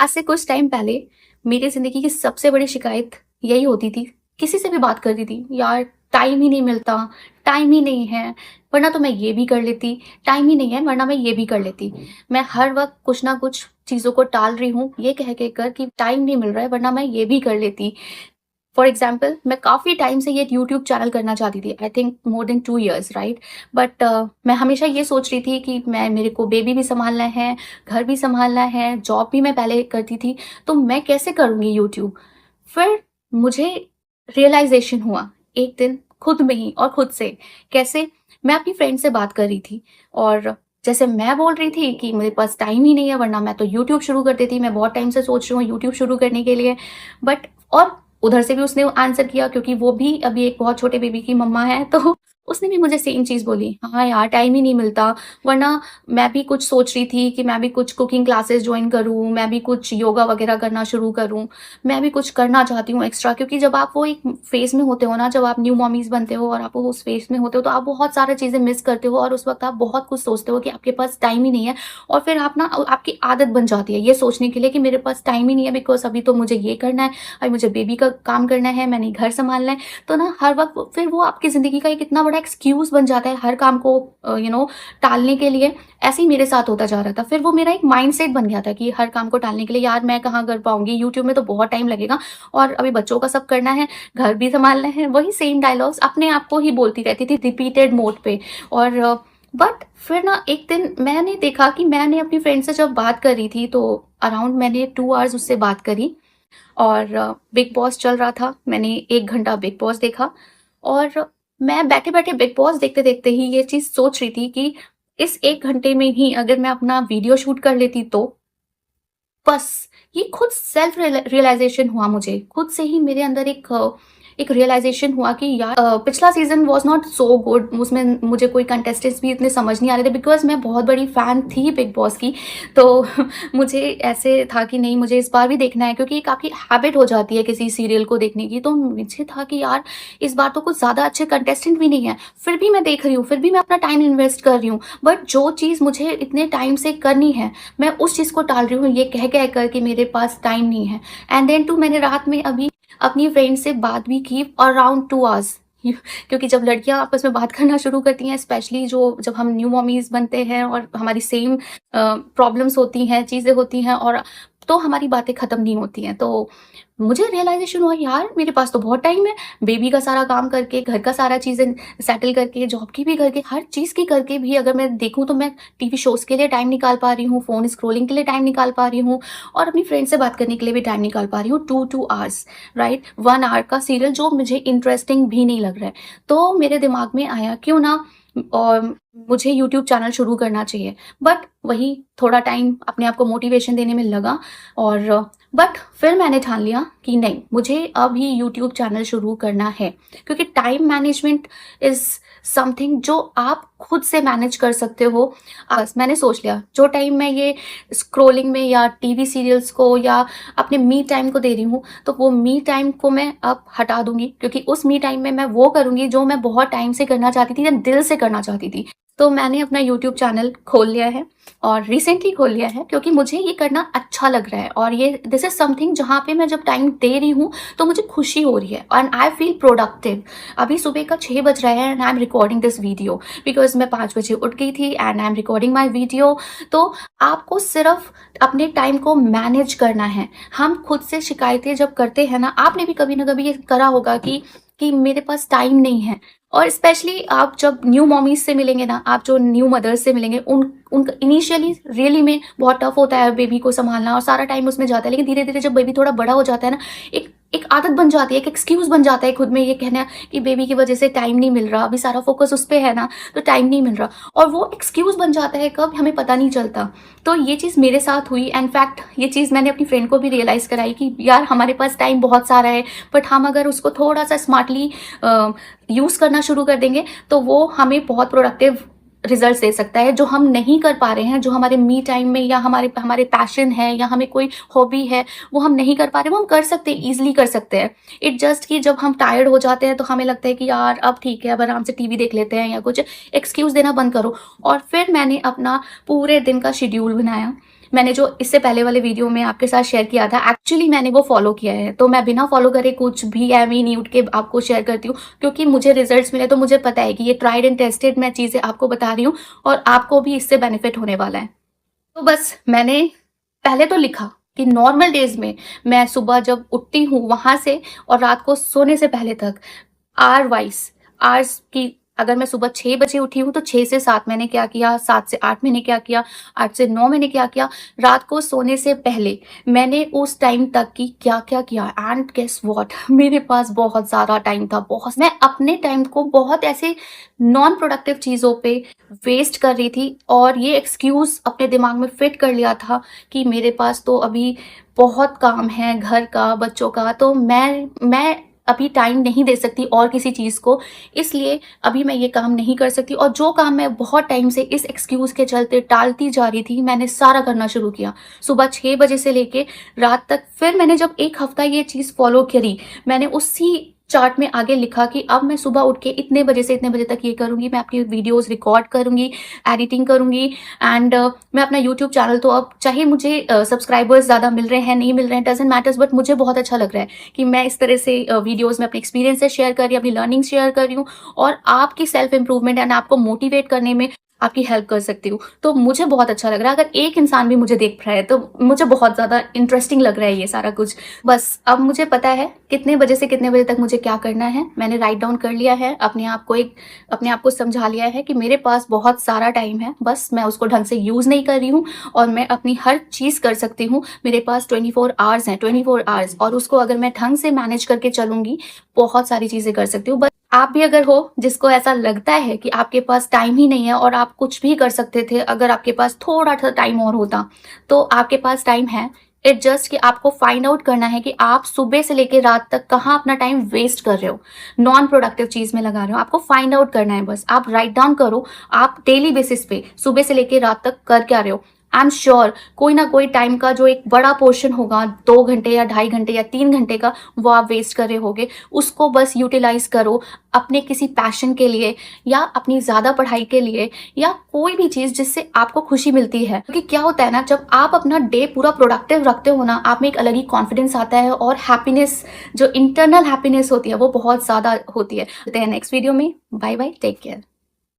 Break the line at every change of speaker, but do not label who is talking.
आज से कुछ टाइम पहले मेरी ज़िंदगी की सबसे बड़ी शिकायत यही होती थी, किसी से भी बात करती थी, यार टाइम ही नहीं मिलता, टाइम ही नहीं है, वरना तो मैं ये भी कर लेती, टाइम ही नहीं है वरना मैं ये भी कर लेती। मैं हर वक़्त कुछ ना कुछ चीज़ों को टाल रही हूँ, ये कह कर कि टाइम नहीं मिल रहा है वरना मैं ये भी कर लेती। फॉर एग्ज़ाम्पल मैं काफ़ी टाइम से ये यूट्यूब चैनल करना चाहती थी, I think more than 2 years, right? But मैं हमेशा ये सोच रही थी कि मेरे को बेबी भी सँभालना है, घर भी सँभालना है, जॉब भी मैं पहले करती थी, तो मैं कैसे करूँगी यूट्यूब? फिर मुझे रियलाइज़ेशन हुआ एक दिन खुद में ही और खुद से। कैसे? मैं अपनी फ्रेंड से बात कर रही थी और जैसे मैं बोल रही थी कि मेरे पास टाइम ही नहीं है वरना मैं तो यूट्यूब शुरू कर देती, मैं बहुत टाइम से सोच रही हूँ यूट्यूब शुरू करने के लिए। बट और उधर से भी उसने आंसर किया क्योंकि वो भी अभी एक बहुत छोटे बेबी की मम्मा है, तो उसने भी मुझे सेम चीज़ बोली, हाँ यार टाइम ही नहीं मिलता, वरना मैं भी कुछ सोच रही थी कि मैं भी कुछ कुकिंग क्लासेस जॉइन करूँ, मैं भी कुछ योगा वगैरह करना शुरू करूँ, मैं भी कुछ करना चाहती हूँ एक्स्ट्रा, क्योंकि जब आप वो एक फेज़ में होते हो ना, जब आप न्यू मॉमीज़ बनते हो और आप वो उस फेज़ में होते हो तो आप बहुत सारी चीज़ें मिस करते हो और उस वक़्त आप बहुत कुछ सोचते हो कि आपके पास टाइम ही नहीं है और फिर आप ना आपकी आदत बन जाती है ये सोचने के लिए कि मेरे पास टाइम ही नहीं है बिकॉज़ अभी तो मुझे ये करना है, अभी मुझे बेबी का काम करना है, मैंने घर सँभालना है। तो ना हर वक़्त फिर वो आपकी ज़िंदगी का एक इतना बड़ा एक्सक्यूज़ बन जाता है हर काम को टालने के लिए। ऐसे ही मेरे साथ होता जा रहा था। फिर वो मेरा एक माइंडसेट बन गया था कि हर काम को टालने के लिए, यार मैं कहाँ कर पाऊँगी, यूट्यूब में तो बहुत टाइम लगेगा और अभी बच्चों का सब करना है, घर भी सँभालना है। वही सेम डायलॉग्स अपने आप को ही बोलती रहती थी रिपीटेड मोड पे। और बट फिर ना एक दिन मैंने देखा कि मैंने अपनी फ्रेंड से जब बात करी थी तो अराउंड मैंने 2 आवर्स उससे बात करी और बिग बॉस चल रहा था। मैंने 1 घंटा बिग बॉस देखा और मैं बैठे-बैठे बिग बॉस देखते-देखते ही ये चीज़ सोच रही थी कि इस 1 घंटे में ही अगर मैं अपना वीडियो शूट कर लेती तो? बस ये खुद सेल्फ रियलाइज़ेशन हुआ मुझे। खुद से ही मेरे अंदर एक रियलाइज़ेशन हुआ कि यार पिछला season was not so good, उसमें मुझे कोई कंटेस्टेंट्स भी इतने समझ नहीं आ रहे थे बिकॉज़ मैं बहुत बड़ी फ़ैन थी बिग बॉस की। तो मुझे ऐसे था कि नहीं, मुझे इस बार भी देखना है क्योंकि एक आपकी हैबिट हो जाती है किसी सीरियल को देखने की। तो मुझे था कि यार इस बार तो कुछ ज़्यादा अच्छे कंटेस्टेंट भी नहीं है। फिर भी मैं देख रही हूँ, फिर भी मैं अपना टाइम इन्वेस्ट कर रही हूँ। बट जो चीज़ मुझे इतने टाइम से करनी है, मैं उस चीज़ को टाल रही हूँ ये कह कर कि मेरे पास टाइम नहीं है। एंड देन टू मैंने रात में अभी अपनी फ्रेंड से बात भी की अराउंड 2 आवर्स। क्योंकि जब लड़कियां आपस में बात करना शुरू करती हैं, स्पेशली जो जब हम न्यू मॉमीज बनते हैं और हमारी सेम प्रॉब्लम्स होती हैं, चीज़ें होती हैं और तो हमारी बातें ख़त्म नहीं होती हैं। तो मुझे रियलाइजेशन हुआ यार मेरे पास तो बहुत टाइम है, बेबी का सारा काम करके, घर का सारा चीज़ें सेटल करके, जॉब की भी करके, हर चीज़ की करके भी अगर मैं देखूँ तो मैं टीवी शोज़ के लिए टाइम निकाल पा रही हूँ, फ़ोन स्क्रॉलिंग के लिए टाइम निकाल पा रही हूँ और अपनी फ्रेंड से बात करने के लिए भी टाइम निकाल पा रही हूँ 2 आवर्स, राइट? 1 आवर का सीरियल जो मुझे इंटरेस्टिंग भी नहीं लग रहा है। तो मेरे दिमाग में आया क्यों ना और मुझे यूट्यूब चैनल शुरू करना चाहिए। बट वही थोड़ा टाइम अपने आप को मोटिवेशन देने में लगा और बट फिर मैंने ठान लिया कि नहीं, मुझे अभी यूट्यूब चैनल शुरू करना है क्योंकि टाइम मैनेजमेंट इज़ समथिंग जो आप खुद से मैनेज कर सकते हो। बस मैंने सोच लिया जो टाइम मैं ये स्क्रॉलिंग में या टीवी सीरियल्स को या अपने मी टाइम को दे रही हूँ तो वो मी टाइम को मैं अब हटा दूंगी क्योंकि उस मी टाइम में मैं वो करूँगी जो मैं बहुत टाइम से करना चाहती थी या दिल से करना चाहती थी। तो मैंने अपना यूट्यूब चैनल खोल लिया है और रिसेंटली खोल लिया है क्योंकि मुझे ये करना अच्छा लग रहा है और ये दिस इज़ समथिंग जहाँ पे मैं जब टाइम दे रही हूँ तो मुझे खुशी हो रही है एंड आई फील प्रोडक्टिव। अभी सुबह का 6 बज रहा है and I am recording this video because मैं 5 बजे उठ गई थी and I am recording my video. तो आपको सिर्फ अपने टाइम को मैनेज करना है। हम खुद से शिकायतें जब करते हैं ना, आपने भी कभी ना कभी ये करा होगा कि मेरे पास टाइम नहीं है। और स्पेशली आप जब न्यू मॉमीज से मिलेंगे ना, आप जो न्यू मदर्स से मिलेंगे, उनका इनिशियली रियली में बहुत टफ होता है बेबी को संभालना और सारा टाइम उसमें जाता है। लेकिन धीरे धीरे जब बेबी थोड़ा बड़ा हो जाता है ना, एक एक आदत बन जाती है, एक एक्सक्यूज बन जाता है खुद में ये कहना कि बेबी की वजह से टाइम नहीं मिल रहा, अभी सारा फोकस उस पर है ना तो टाइम नहीं मिल रहा। और वो एक्सक्यूज बन जाता है कब, हमें पता नहीं चलता। तो ये चीज़ मेरे साथ हुई। इनफैक्ट ये चीज़ मैंने अपनी फ्रेंड को भी रियलाइज़ कराई कि यार हमारे पास टाइम बहुत सारा है बट हम अगर उसको थोड़ा सा स्मार्टली यूज़ करना शुरू कर देंगे तो वो हमें बहुत प्रोडक्टिव रिजल्ट्स दे सकता है। जो हम नहीं कर पा रहे हैं, जो हमारे मी टाइम में या हमारे हमारे पैशन है या हमें कोई हॉबी है वो हम नहीं कर पा रहे, वो हम कर सकते हैं, ईजिली कर सकते हैं। इट जस्ट कि जब हम टायर्ड हो जाते हैं तो हमें लगता है कि यार अब ठीक है, अब आराम से टीवी देख लेते हैं या कुछ, एक्सक्यूज़ देना बंद करो। और फिर मैंने अपना पूरे दिन का शेड्यूल बनाया। मैंने जो इससे पहले वाले वीडियो में आपके साथ शेयर किया था, एक्चुअली मैंने वो फॉलो किया है। तो मैं बिना फॉलो करे कुछ भी एम ही नहीं उठ के आपको शेयर करती हूँ, क्योंकि मुझे रिजल्ट्स मिले तो मुझे पता है कि ये ट्राइड एंड टेस्टेड मैं चीज़ें आपको बता रही हूँ और आपको भी इससे बेनिफिट होने वाला है। तो बस मैंने पहले तो लिखा कि नॉर्मल डेज में मैं सुबह जब उठती हूँ वहाँ से और रात को सोने से पहले तक आवर वाइज आवर्स की, अगर मैं सुबह 6 बजे उठी हूँ तो 6 से 7 मैंने क्या किया, 7 से 8 मैंने क्या किया, 8 से 9 मैंने क्या किया, रात को सोने से पहले मैंने उस टाइम तक की क्या क्या किया। एंड गेस व्हाट, मेरे पास बहुत ज़्यादा टाइम था, बहुत। मैं अपने टाइम को बहुत ऐसे नॉन प्रोडक्टिव चीज़ों पे वेस्ट कर रही थी और ये एक्सक्यूज़ अपने दिमाग में फिट कर लिया था कि मेरे पास तो अभी बहुत काम है, घर का, बच्चों का, तो मैं अभी टाइम नहीं दे सकती और किसी चीज़ को, इसलिए अभी मैं ये काम नहीं कर सकती। और जो काम मैं बहुत टाइम से इस एक्सक्यूज़ के चलते टालती जा रही थी, मैंने सारा करना शुरू किया सुबह 6 बजे से लेके रात तक। फिर मैंने जब 1 हफ्ता ये चीज़ फॉलो करी, मैंने उसी चार्ट में आगे लिखा कि अब मैं सुबह उठ के इतने बजे से इतने बजे तक ये करूँगी, मैं अपनी वीडियोज़ रिकॉर्ड करूँगी, एडिटिंग करूँगी एंड मैं अपना यूट्यूब चैनल, तो अब चाहे मुझे सब्सक्राइबर्स ज़्यादा मिल रहे हैं, नहीं मिल रहे हैं, डजंट मैटर्स, बट मुझे बहुत अच्छा लग रहा है कि मैं इस तरह से वीडियोज़ में अपने एक्सपीरियंसेस शेयर कर रही हूँ, अपनी लर्निंग शेयर कर रही हूँ और आपकी सेल्फ इंप्रूवमेंट एंड आपको मोटिवेट करने में आपकी हेल्प कर सकती हूँ। तो मुझे बहुत अच्छा लग रहा है। अगर एक इंसान भी मुझे देख रहा है तो मुझे बहुत ज़्यादा इंटरेस्टिंग लग रहा है ये सारा कुछ। बस अब मुझे पता है कितने बजे से कितने बजे तक मुझे क्या करना है। मैंने राइट डाउन कर लिया है, अपने आप को समझा लिया है कि मेरे पास बहुत सारा टाइम है, बस मैं उसको ढंग से यूज़ नहीं कर रही हूँ और मैं अपनी हर चीज़ कर सकती हूँ। मेरे पास 24 आवर्स हैं, 24 आवर्स, और उसको अगर मैं ढंग से मैनेज करके चलूँगी, बहुत सारी चीज़ें कर सकती हूँ। बस आप भी अगर हो जिसको ऐसा लगता है कि आपके पास टाइम ही नहीं है और आप कुछ भी कर सकते थे अगर आपके पास थोड़ा सा टाइम और होता, तो आपके पास टाइम है। इट जस्ट कि आपको फाइंड आउट करना है कि आप सुबह से लेकर रात तक कहाँ अपना टाइम वेस्ट कर रहे हो, नॉन प्रोडक्टिव चीज़ में लगा रहे हो। आपको फाइंड आउट करना है, बस आप राइट डाउन करो, आप डेली बेसिस पे सुबह से लेकर रात तक कर क्या रहे हो। आई एम श्योर कोई ना कोई टाइम का जो एक बड़ा पोर्शन होगा, 2 घंटे या 2.5 घंटे या 3 घंटे का, वो आप वेस्ट कर रहे होगे। उसको बस यूटिलाइज करो अपने किसी पैशन के लिए या अपनी ज़्यादा पढ़ाई के लिए या कोई भी चीज़ जिससे आपको खुशी मिलती है। क्योंकि क्या होता है ना, जब आप अपना डे पूरा प्रोडक्टिव रखते हो ना, आप में एक अलग ही कॉन्फिडेंस आता है और हैप्पीनेस, जो इंटरनल हैप्पीनेस होती है वो बहुत ज़्यादा होती है। नेक्स्ट वीडियो में, बाय बाय, टेक केयर।